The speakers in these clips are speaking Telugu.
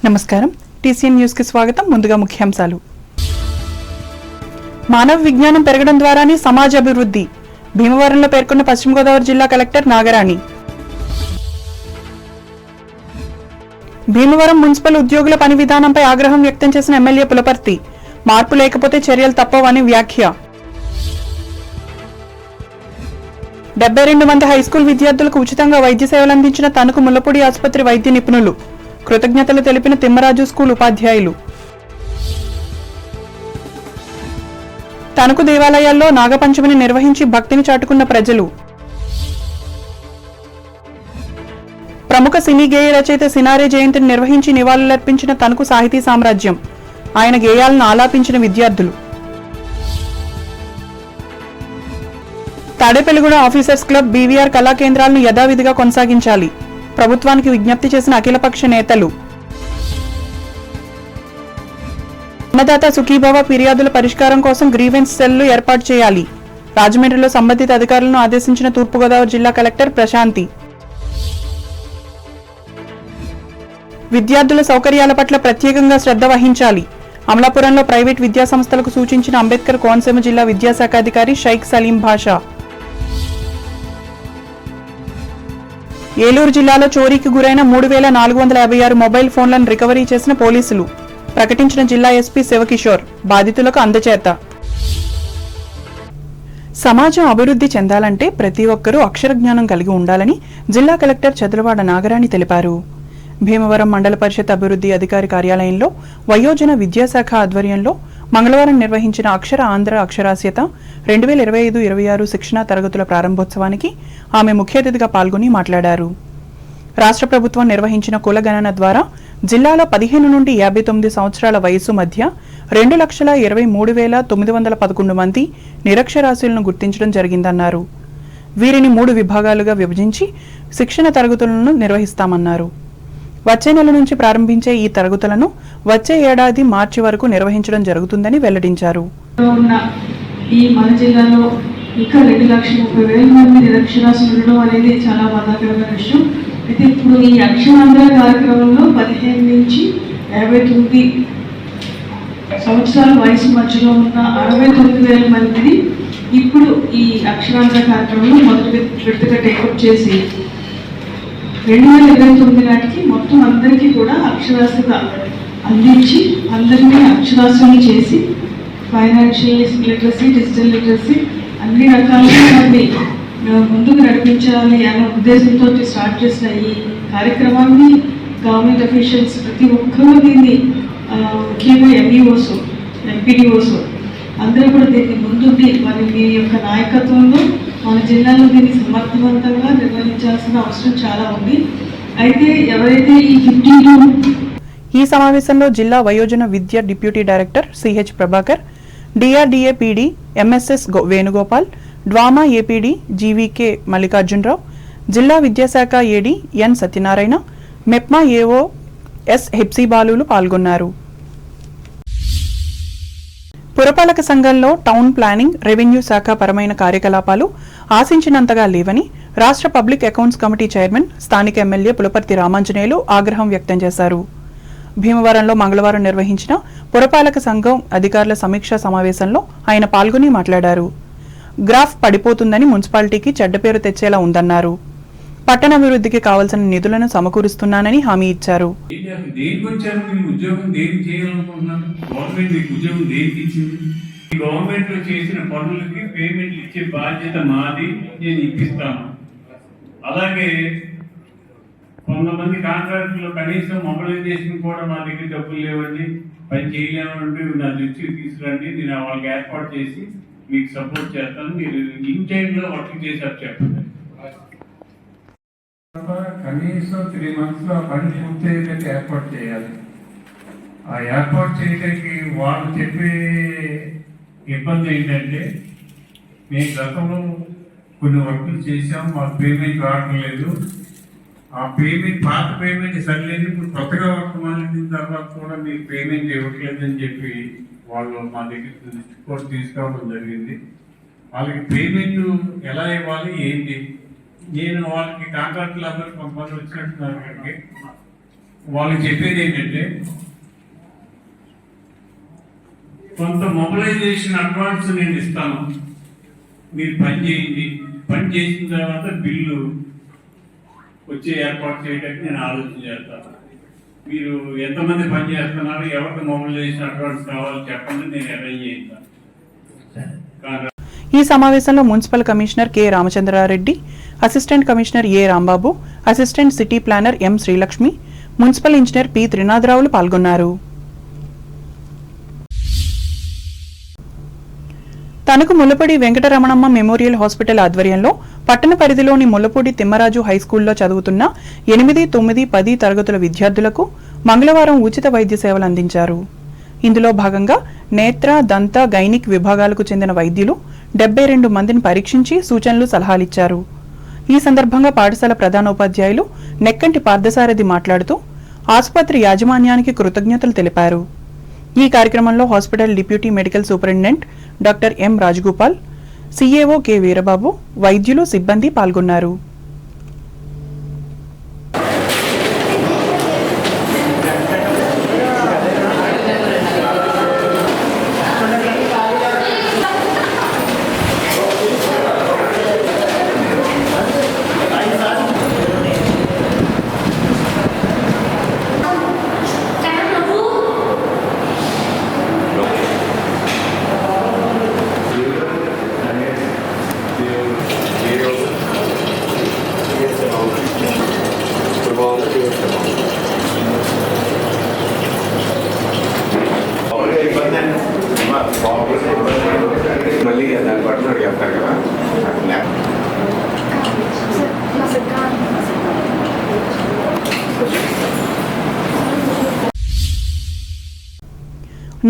నమస్కారం. టీసీఎన్ న్యూస్ కి స్వాగతం. ముందుగా ముఖ్యాంశాలు. మానవ విజ్ఞానం పెరగడం ద్వారానే సమాజ అభివృద్ధి. భీమవరంలో పేర్కొన్న పశ్చిమ గోదావరి జిల్లా కలెక్టర్ నాగరాణి. భీమవరం మున్సిపల్ ఉద్యోగుల పని విధానంపై ఆగ్రహం వ్యక్తం చేసిన ఎమ్మెల్యే పులపర్తి. మార్పు లేకపోతే చర్యలు తప్పవని వ్యాఖ్య. 72 మంది హైస్కూల్ విద్యార్థులకు ఉచితంగా వైద్య సేవలు అందించిన తణుకు ముల్లపూడి ఆసుపత్రి వైద్య నిపుణులు. కృతజ్ఞతలు తెలిపిన తిమ్మరాజు స్కూల్ ఉపాధ్యాయులు. తణుకు దేవాలయాల్లో నాగపంచమిని నిర్వహించి భక్తిని చాటుకున్న ప్రజలు. ప్రముఖ సినీ గేయ రచయిత సినారే జయంతిని నిర్వహించి నివాళులర్పించిన తణుకు సాహితీ సామ్రాజ్యం. ఆయన గేయాలను ఆలాపించిన విద్యార్థులు. తాడేపల్లిగూడ ఆఫీసర్స్ క్లబ్, బీవీఆర్ కళా కేంద్రాలను యథావిధిగా కొనసాగించాలి. ప్రభుత్వానికి విజ్ఞప్తి చేసిన అఖిలపక్ష నేతలు. అన్నదాత సుఖీభవ ఫిర్యాదుల పరిష్కారం కోసం గ్రీవెన్స్ సెల్లు ఏర్పాటు చేయాలి. రాజమండ్రిలో సంబంధిత అధికారులను ఆదేశించిన తూర్పుగోదావరి జిల్లా కలెక్టర్ ప్రశాంతి. విద్యార్థుల సౌకర్యాల పట్ల ప్రత్యేకంగా శ్రద్ధ వహించాలి. అమలాపురంలో ప్రైవేట్ విద్యాసంస్థలకు సూచించిన అంబేద్కర్ కోనసీమ జిల్లా విద్యాశాఖ అధికారి షైక్ సలీం భాషా. ఏలూరు జిల్లాలో చోరీకి గురైన 3456 మొబైల్ ఫోన్లను రికవరీ చేసిన పోలీసులు. ప్రకటించిన జిల్లా ఎస్పీ శివకిషోర్. బాధితులకు అందజేత. సమాజం అభివృద్ధి చెందాలంటే ప్రతి ఒక్కరూ అక్షర జ్ఞానం కలిగి ఉండాలని జిల్లా కలెక్టర్ చదలవాడ నాగరాణి తెలిపారు. భీమవరం మండల పరిషత్ అభివృద్ధి అధికారి కార్యాలయంలో వయోజన విద్యాశాఖ ఆధ్వర్యంలో మంగళవారం నిర్వహించిన అక్షర ఆంధ్ర అక్షరాస్యత 2025-26 శిక్షణా తరగతుల ప్రారంభోత్సవానికి ఆమె ముఖ్య అతిథిగా పాల్గొని మాట్లాడారు. రాష్ట్ర ప్రభుత్వం నిర్వహించిన కుల గణన ద్వారా జిల్లాలో 15 నుండి 59 సంవత్సరాల వయసు మధ్య 2,23,911 మంది నిరక్షరాస్యులను గుర్తించడం జరిగిందన్నారు. వీరిని 3 విభాగాలుగా విభజించి శిక్షణ తరగతులను నిర్వహిస్తామన్నారు. వచ్చే నెల నుంచి ప్రారంభించే ఈ తరగతులను వచ్చే ఏడాది మార్చి వరకు నిర్వహించడం జరుగుతుందని వెల్లడించారు. ఈ మన జిల్లాలో ఇంకా 2,30,000 మంది నిరక్షరాస్యులు ఉండడం అనేది చాలా బాధాకరమైన విషయం. అయితే ఇప్పుడు ఈ అక్షరాంధ్ర కార్యక్రమంలో 15 నుంచి 59 సంవత్సరాల వయసు మధ్యలో ఉన్న 69,000 మందిని ఇప్పుడు ఈ అక్షరాంధ్ర కార్యక్రమంలో మొదటి విడతగా టేకప్ చేసి 2029 నాటికి మొత్తం అందరికీ కూడా అక్షరాస్యత అందించి అందరినీ అక్షరాస్యులు చేసి ఫైనాన్షియల్ లిటరసీ, డిజిటల్ లిటరసీ అన్ని రకాలుగా వాటిని ముందుకు నడిపించాలి అనే ఉద్దేశంతో స్టార్ట్ చేసిన ఈ కార్యక్రమాన్ని గవర్నమెంట్ అఫీషియల్స్ ప్రతి ఒక్కరూ దీన్ని ముఖ్యంగా ఎంఈఓస్, ఎంపీడీఓస్ అందరూ కూడా దీన్ని ముందుండి మరి మీ యొక్క నాయకత్వంలో మన జిల్లాలో దీన్ని సమర్థవంతంగా నిర్వహించాల్సిన అవసరం చాలా ఉంది. అయితే ఎవరైతే ఈ 52 ఈ సమావేశంలో జిల్లా వయోజన విద్య deputy director CH Prabhakar, DRDA PD MSS Venugopal, DWMA APD GVK Mallikarjunarao, జిల్లా విద్యాశాఖ AD N Satyanarayana, MEPMA AO S హెప్సీబాలులు పాల్గొన్నారు. పురపాలక సంఘంలో టౌన్ ప్లానింగ్, రెవెన్యూ శాఖ పరమైన కార్యకలాపాలు ఆశించినంతగా లేవని రాష్ట్ర పబ్లిక్ అకౌంట్స్ కమిటీ చైర్మన్, స్థానిక ఎమ్మెల్యే పులపర్తి రామాంజనేయులు ఆగ్రహం వ్యక్తం చేశారు. భీమవరంలో మంగళవారం నిర్వహించిన పురపాలక సంఘం అధికారుల సమీక్షా సమావేశంలో ఆయన పాల్గొని మాట్లాడారు. గ్రాఫ్ పడిపోతుందని మున్సిపాలిటీకి చెడ్డ పేరు తెచ్చేలా ఉందన్నారు. పట్టణాభివృద్ధికి కావాల్సిన నిధులను సమకూరుస్తున్నానని హామీ ఇచ్చారు. గవర్నమెంట్ లో చేసిన పనులకి పేమెంట్లు ఇచ్చే బాధ్యత మాది, నేను ఇప్పిస్తాను. అలాగే కొంతమంది కాంట్రాక్టులు కనీసం మొబిలైజేషన్ కూడా మా దగ్గర డబ్బులు లేవండి, పని చేయలేమంటే నా దృష్టికి తీసుకురండి, నేను వాళ్ళకి ఏర్పాటు చేసి మీకు సపోర్ట్ చేస్తాను, మీరు ఇన్ టైంలో వర్క్ చేశారు చెప్పండి. కనీసం 3 months లో పని పూర్తయ్యేటట్టు ఏర్పాటు చేయాలి. ఆ ఏర్పాటు చేయడానికి వాళ్ళు చెప్పే ఇబ్బంది ఏంటంటే, మేము గతంలో కొన్ని వర్కులు చేసాం, మాకు పేమెంట్ రావడం లేదు, ఆ పేమెంట్ పాత పేమెంట్ సరిలేదు, ఇప్పుడు కొత్తగా వర్క్ మానేసిన తర్వాత కూడా మీకు పేమెంట్ ఇవ్వట్లేదని చెప్పి వాళ్ళు మా దగ్గర దృష్టి కూడా తీసుకోవడం జరిగింది. వాళ్ళకి పేమెంట్ ఎలా ఇవ్వాలి ఏంటి, నేను వాళ్ళకి కాంట్రాక్టులు అందరూ కొంతమంది వచ్చినట్టున్నారు. ఇక్కడికి వాళ్ళకి చెప్పేది ఏంటంటే కొంత మొబిలైజేషన్ అడ్వాన్స్ నేను ఇస్తాను, మీరు పని చేయండి, పని చేసిన తర్వాత బిల్లు వచ్చే ఏర్పాటు చేయడానికి నేను ఆలోచన చేస్తాను. మీరు ఎంతమంది పని చేస్తున్నారు, ఎవరికి మొబిలైజేషన్ అడ్వాన్స్ కావాలో చెప్పండి, నేను అరేంజ్ చేస్తాను. ఈ సమావేశంలో municipal commissioner K Ramachandrareddy, assistant commissioner A Rambabu, assistant city planner M Srilakshmi, municipal engineer P త్రినాథరావులు పాల్గొన్నారు. తణుకు ముల్లపూడి వెంకటరమణమ్మ మెమోరియల్ హాస్పిటల్ ఆధ్వర్యంలో పట్టణ పరిధిలోని ముల్లపూడి తిమ్మరాజు హైస్కూల్లో చదువుతున్న 8, 9, 10 తరగతుల విద్యార్థులకు మంగళవారం ఉచిత వైద్య సేవలు అందించారు. ఇందులో భాగంగా నేత్ర, దంత, గైనిక్ విభాగాలకు చెందిన వైద్యులు 72 మందిని పరీక్షించి సూచనలు, సలహాలిచ్చారు. ఈ సందర్భంగా పాఠశాల ప్రధానోపాధ్యాయులు నెక్కంటి పార్థసారథి మాట్లాడుతూ ఆసుపత్రి యాజమాన్యానికి కృతజ్ఞతలు తెలిపారు. ఈ కార్యక్రమంలో hospital deputy medical superintendent doctor M Rajagopal, CAO K Veerababu, వైద్యులు, సిబ్బంది పాల్గొన్నారు. మళ్ళీ దాన్ని పట్టుకుని చెప్తారు కదా.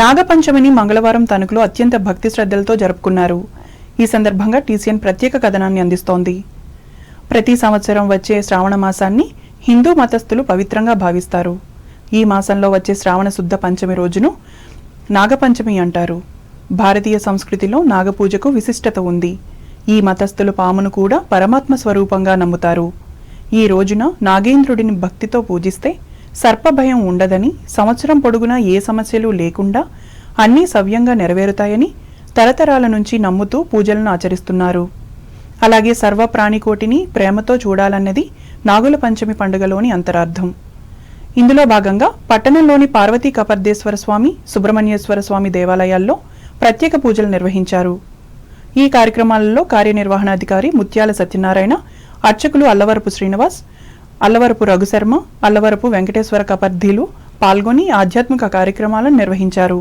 నాగపంచమిని మంగళవారం తణుకులో అత్యంత భక్తి శ్రద్ధలతో జరుపుకున్నారు. ఈ సందర్భంగా టీసీఎన్ ప్రత్యేక కథనాన్ని అందిస్తోంది. ప్రతి సంవత్సరం వచ్చే శ్రావణ మాసాన్ని హిందూ మతస్థులు పవిత్రంగా భావిస్తారు. ఈ మాసంలో వచ్చే శ్రావణ శుద్ధ పంచమి రోజును నాగపంచమి అంటారు. భారతీయ సంస్కృతిలో నాగపూజకు విశిష్టత ఉంది. ఈ మతస్థులు పామును కూడా పరమాత్మ స్వరూపంగా నమ్ముతారు. ఈ రోజున నాగేంద్రుడిని భక్తితో పూజిస్తే సర్పభయం ఉండదని, సంవత్సరం పొడుగునా ఏ సమస్యలు లేకుండా అన్నీ సవ్యంగా నెరవేరుతాయని తరతరాల నుంచి నమ్ముతూ పూజలను ఆచరిస్తున్నారు. అలాగే సర్వ ప్రాణికోటిని ప్రేమతో చూడాలన్నది నాగుల పంచమి పండుగలోని అంతరార్థం. ఇందులో భాగంగా పట్టణంలోని పార్వతీ కపర్దేశ్వర స్వామి, సుబ్రహ్మణ్యేశ్వర స్వామి దేవాలయాల్లో ప్రత్యేక పూజలు నిర్వహించారు. ఈ కార్యక్రమాలలో కార్యనిర్వహణాధికారి ముత్యాల సత్యనారాయణ, అర్చకులు అల్లవరపు శ్రీనివాస్, అల్లవరపు రఘుశర్మ, అల్లవరపు వెంకటేశ్వర కపర్ధీలు పాల్గొని ఆధ్యాత్మిక కార్యక్రమాలను నిర్వహించారు.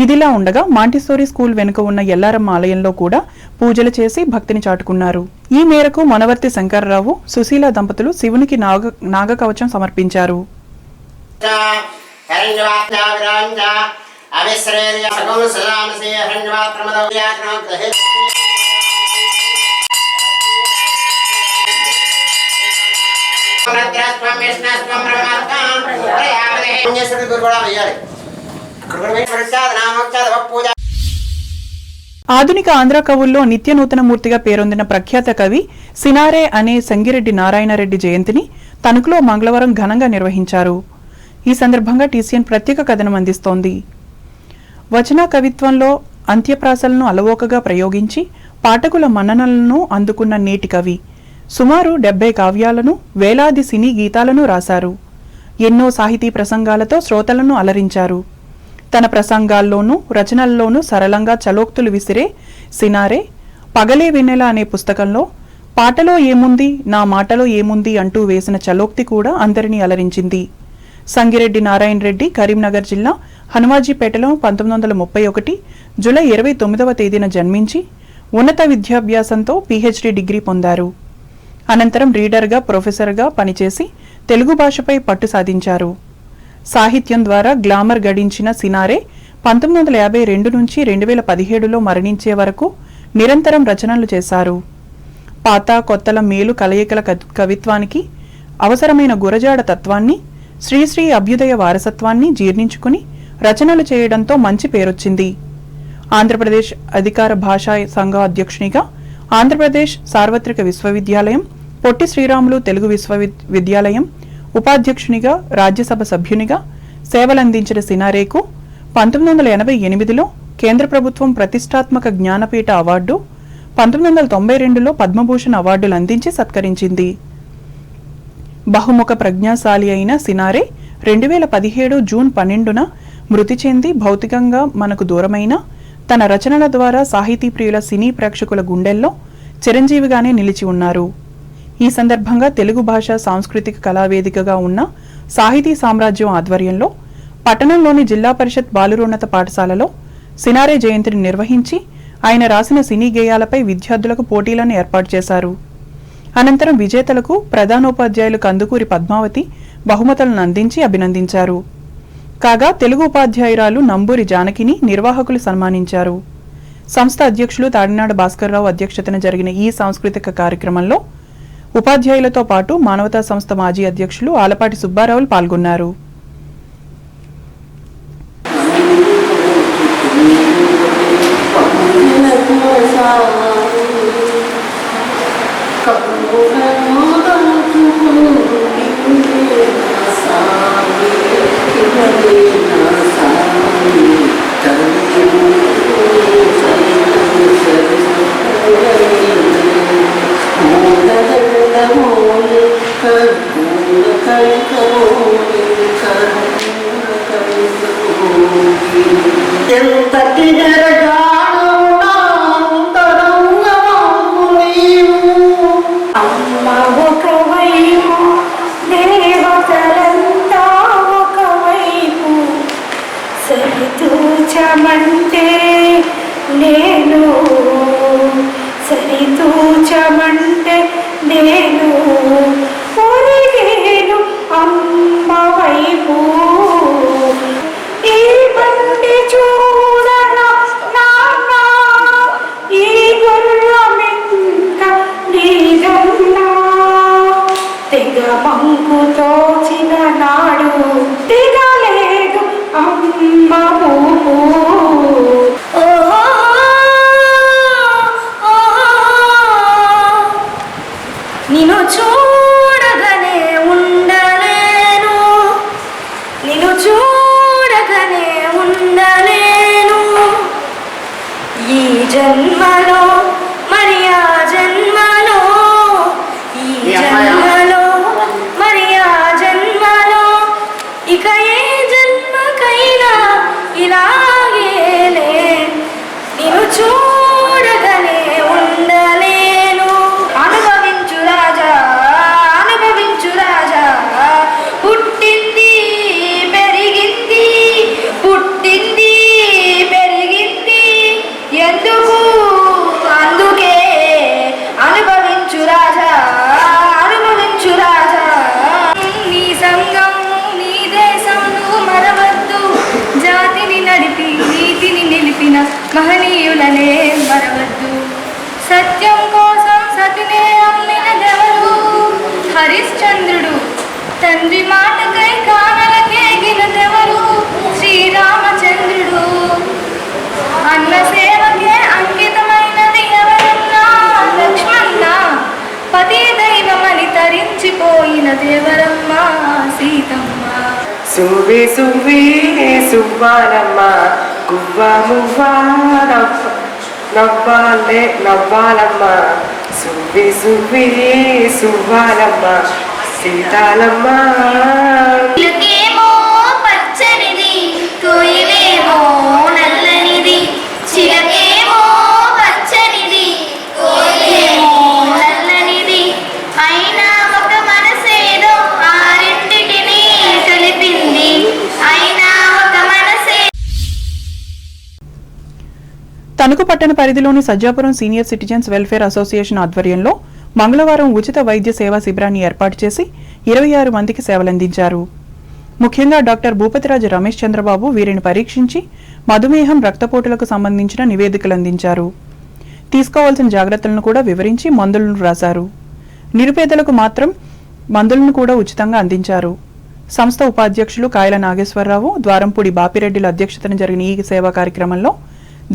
ఇదిలా ఉండగా మాంటిసోరీ స్కూల్ వెనుక ఉన్న ఎల్లారమ్మ ఆలయంలో కూడా పూజలు చేసి భక్తిని చాటుకున్నారు. ఈ మేరకు మనవర్తి శంకర్రావు, సుశీల దంపతులు శివునికి నాగ కవచం సమర్పించారు. ఆధునిక ఆంధ్ర కవుల్లో నిత్య నూతన మూర్తిగా పేరొందిన ప్రఖ్యాత కవి సినారే అనే సంగిరెడ్డి నారాయణరెడ్డి జయంతిని తణుకులో మంగళవారం ఘనంగా నిర్వహించారు. ఈ సందర్భంగా టీసీఎన్ ప్రత్యేక కథనం అందిస్తోంది. వచన కవిత్వంలో అంత్యప్రాసలను అలవోకగా ప్రయోగించి పాఠకుల మన్ననలను అందుకున్న నేటి కవి సుమారు 70 కావ్యాలను, వేలాది సినీ గీతాలను రాశారు. ఎన్నో సాహితీ ప్రసంగాలతో శ్రోతలను అలరించారు. తన ప్రసంగాల్లోనూ రచనల్లోనూ సరళంగా చలోక్తులు విసిరే సినారే పగలే వెన్నెల అనే పుస్తకంలో పాటలో ఏముంది నా మాటలో ఏముంది అంటూ వేసిన చలోక్తి కూడా అందరినీ అలరించింది. సంగిరెడ్డి నారాయణ రెడ్డి కరీంనగర్ జిల్లా హనుమాజీపేటలో 1931 జూలై 29వ తేదీన జన్మించి ఉన్నత విద్యాభ్యాసంతో పీహెచ్డీ డిగ్రీ పొందారు. అనంతరం రీడర్గా, ప్రొఫెసర్గా పనిచేసి తెలుగు భాషపై పట్టు సాధించారు. సాహిత్యం ద్వారా గ్లామర్ గడించిన సినారే 1952 నుంచి 2017లో మరణించే వరకు నిరంతరం రచనలు చేశారు. పాత కొత్తల మేలు కలయికల కవిత్వానికి అవసరమైన గురజాడ తత్వాన్ని, శ్రీశ్రీ అభ్యుదయ వారసత్వాన్ని జీర్ణించుకుని రచనలు చేయడంతో మంచి పేరొచ్చింది. ఆంధ్రప్రదేశ్ అధికార భాషా సంఘ అధ్యక్షునిగా, ఆంధ్రప్రదేశ్ సార్వత్రిక విశ్వవిద్యాలయం, పొట్టి శ్రీరాములు తెలుగు విశ్వవిద్యాలయం ఉపాధ్యక్షునిగా, రాజ్యసభ సభ్యునిగా సేవలందించిన సినారేకు 1988లో కేంద్ర ప్రభుత్వం ప్రతిష్టాత్మక జ్ఞానపీఠ అవార్డు, 1992లో పద్మభూషణ్ అవార్డులు అందించి సత్కరించింది. బహుముఖ ప్రజ్ఞాశాలి అయిన సినారే 2017 జూన్ 12న మృతి చెంది భౌతికంగా మనకు దూరమైన తన రచనల ద్వారా సాహితీ ప్రియుల సినీ ప్రేక్షకుల గుండెల్లో చిరంజీవిగానే నిలిచి ఉన్నారు. ఈ సందర్భంగా తెలుగు భాష సాంస్కృతిక కళావేదికగా ఉన్న సాహితీ సామ్రాజ్యం ఆధ్వర్యంలో పట్టణంలోని జిల్లా పరిషత్ బాలురోన్నత పాఠశాలలో సినారే జయంతిని నిర్వహించి ఆయన రాసిన సినీ గేయాలపై విద్యార్థులకు పోటీలను ఏర్పాటు చేశారు. అనంతరం విజేతలకు ప్రధానోపాధ్యాయులు కందుకూరి పద్మావతి బహుమతులను అందించి అభినందించారు. కాగా తెలుగు ఉపాధ్యాయురాలు నంబూరి జానకిని నిర్వాహకులు సన్మానించారు. సంస్థ అధ్యక్షులు తాడినాడ భాస్కర్రావు అధ్యక్షతన జరిగిన ఈ సాంస్కృతిక కార్యక్రమంలో ఉపాధ్యాయులతో పాటు మానవతా సంస్థ మాజీ అధ్యక్షులు ఆలపాటి సుబ్బారావులు పాల్గొన్నారు. మహనీయులనే మరవద్దు. సత్యం కోసం సతినే అమ్మినదెవరు? హరిశ్చంద్రుడు. తండ్రి మాటకై కానలకేగినదెవరు? శ్రీరామచంద్రుడు. అన్న సేవకే అంకితమైనది ఎవరన్నా? లక్ష్మణ. పతి దైవమని తరించిపోయిన దేవరమ్మ సీతమ్మ. సువ్వి సువ్వి సువ్వాలమ్మ గువ్వ మువ్వ నవ్వాలే నవ్వాలమ్మ సువ్వి సువ్వి సువ్వాలమ్మ సీతాలమ్మ. చిలకేమో పచ్చనిది, కోయిలేమో నల్లనిది. చిలకేమో పచ్చనిది, కోయిలేమో నల్లనిది. అయినా ఒక మనసేదో ఆ రెండిటిని కలిపింది. అయినా ఒక మనసే. తణుకు పట్టణ పరిధిలోని Sajjapuram senior citizens welfare association ఆధ్వర్యంలో మంగళవారం ఉచిత వైద్య సేవా శిబిరాన్ని ఏర్పాటు చేసి 26 మందికి సేవలందించారు. ముఖ్యంగా డాక్టర్ భూపతిరాజు రమేష్ చంద్రబాబు వీరిని పరీక్షించి మధుమేహం, రక్తపోటులకు సంబంధించిన నివేదికలు అందించారు. తీసుకోవాల్సిన జాగ్రత్తలను కూడా వివరించి మందులను రాశారు. నిరుపేదలకు మాత్రం మందులను కూడా ఉచితంగా అందించారు. సంస్థ ఉపాధ్యక్షులు కాయల నాగేశ్వరరావు, ద్వారంపూడి బాపిరెడ్డిల అధ్యక్షతన జరిగిన ఈ సేవా కార్యక్రమంలో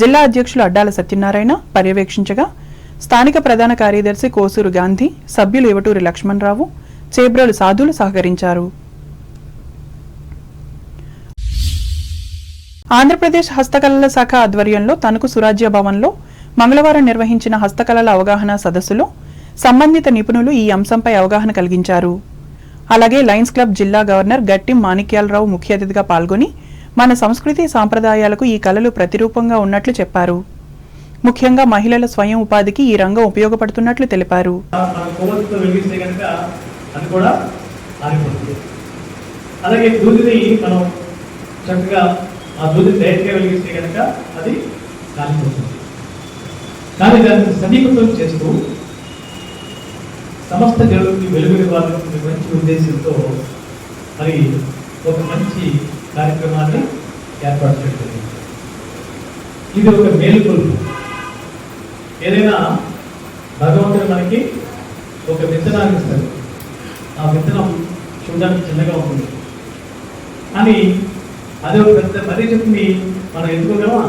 జిల్లా అధ్యక్షులు అడ్డాల సత్యనారాయణ పర్యవేక్షించగా స్థానిక ప్రధాన కార్యదర్శి కోసూరు గాంధీ, సభ్యులు ఇవటూరి లక్ష్మణరావు, చేబ్రోలు సాధులు సహకరించారు. ఆంధ్రప్రదేశ్ హస్తకళల శాఖ ఆధ్వర్యంలో తణుకు సురాజ్య భవన్లో మంగళవారం నిర్వహించిన హస్తకళల అవగాహన సదస్సులో సంబంధిత నిపుణులు ఈ అంశంపై అవగాహన కలిగించారు. అలాగే లయన్స్ క్లబ్ జిల్లా గవర్నర్ గట్టిం మాణిక్యాలరావు ముఖ్య అతిథిగా పాల్గొని మన సంస్కృతి సాంప్రదాయాలకు ఈ కళలు ప్రతిరూపంగా ఉన్నట్లు చెప్పారు. ముఖ్యంగా మహిళల స్వయం ఉపాధికి ఈ రంగం ఉపయోగపడుతున్నట్లు తెలిపారు. అలాగే దూదిని మనం చక్కగా ఆ దూదిని డైరెక్ట్గా వెలిగిస్తే కనుక అది కాలిపోతుంది. కానీ దాన్ని సమీకృతం చేస్తూ సమస్త జనులకి వెలుగునివ్వాలనే మంచి ఉద్దేశంతో మరి ఒక మంచి కార్యక్రమాన్ని ఏర్పాటు చేయడం. ఇది ఒక మేలుకొలుపు. ఏదైనా భగవంతుడు మనకి ఒక విత్తనాన్ని ఇస్తాడు. ఆ విత్తనం చూడడానికి చిన్నగా ఉంటుంది, కానీ అదే ఒక పెద్ద మర్రి చెట్టుని మనం ఎత్తుకోగలమా?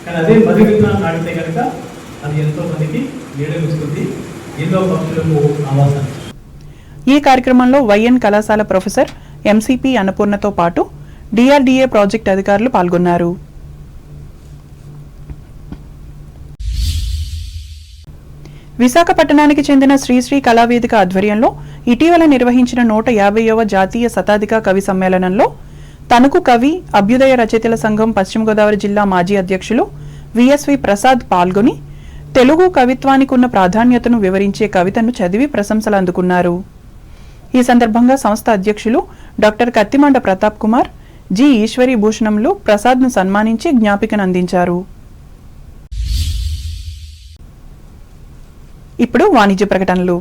కానీ అదే మర్రి విత్తనాన్ని నాటితే కనుక అది ఎంతో మందికి నీడనిస్తుంది, ఎన్నో పక్షులకు ఆవాసాన్ని. ఈ కార్యక్రమంలో వైఎన్ కళాశాల ప్రొఫెసర్ ఎంసీపీ అన్నపూర్ణతో పాటు డిఆర్డీఏ ప్రాజెక్ట్ అధికారులు పాల్గొన్నారు. విశాఖపట్టణానికి చెందిన శ్రీశ్రీ కళావేదిక ఆధ్వర్యంలో ఇటీవల నిర్వహించిన 150వ జాతీయ శతాధిక కవి సమ్మేళనంలో తణుకు కవి అభ్యుదయ రచయితల సంఘం పశ్చిమ గోదావరి జిల్లా మాజీ అధ్యక్షులు విఎస్వి ప్రసాద్ పాల్గొని తెలుగు కవిత్వానికి ఉన్న ప్రాధాన్యతను వివరించే కవితను చదివి ప్రశంసలు అందుకున్నారు. ఈ సందర్భంగా సంస్థ అధ్యక్షులు డాక్టర్ కత్తిమండ ప్రతాప్ కుమార్, జి ఈశ్వరీ భూషణంలు ప్రసాద్ను సన్మానించి జ్ఞాపికను అందించారు. ఇప్పుడు వాణిజ్య ప్రకటనలు.